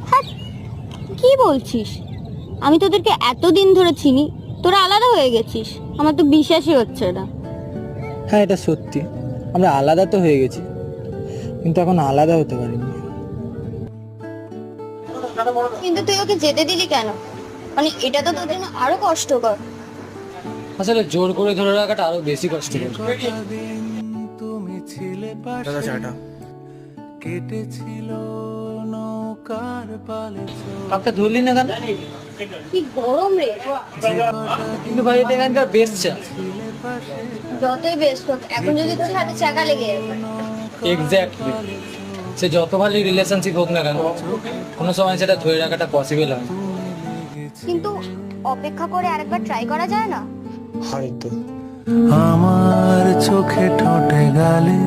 হ্যাঁ, কি বলছিস? আমি তোদেরকে এতদিন ধরে চিনি, তোরা আলাদা হয়ে গেছিস? আমার তো বিশ্বাসই হচ্ছে না। হ্যাঁ, এটা সত্যি। আমরা আলাদা তো হয়ে গেছি, কিন্তু এখন আলাদা হতে পারিনি। কিন্তু তুই ওকে যেতে দিলি কেন? মানে এটা তো তোর জন্য আরো কষ্টকর। আসলে জোর করে ধরে রাখাটা আরো বেশি কষ্টকর। তুমি ছিলে দাদা, পাশে, চাটা। কেটেছিল নৌকার পালে কাপটা ধরলি না কেন? কি গরম রে! কিন্তু ভাই, এটা এখানকার বেস্ট চা। যতই বেস্ট হোক, এখন যদি তোর হাতে চাকা লেগে যেত। এক্স্যাক্টলি। সে যত ভালোই রিলেশনশিপ হোক না কেন, কোনো সময় সেটা ধরে রাখাটা পসিবল হয় না। কিন্তু অপেক্ষা করে আরেকবার ট্রাই করা যায় না? হয়তো। আমার চোখে ঠোঁটে গালে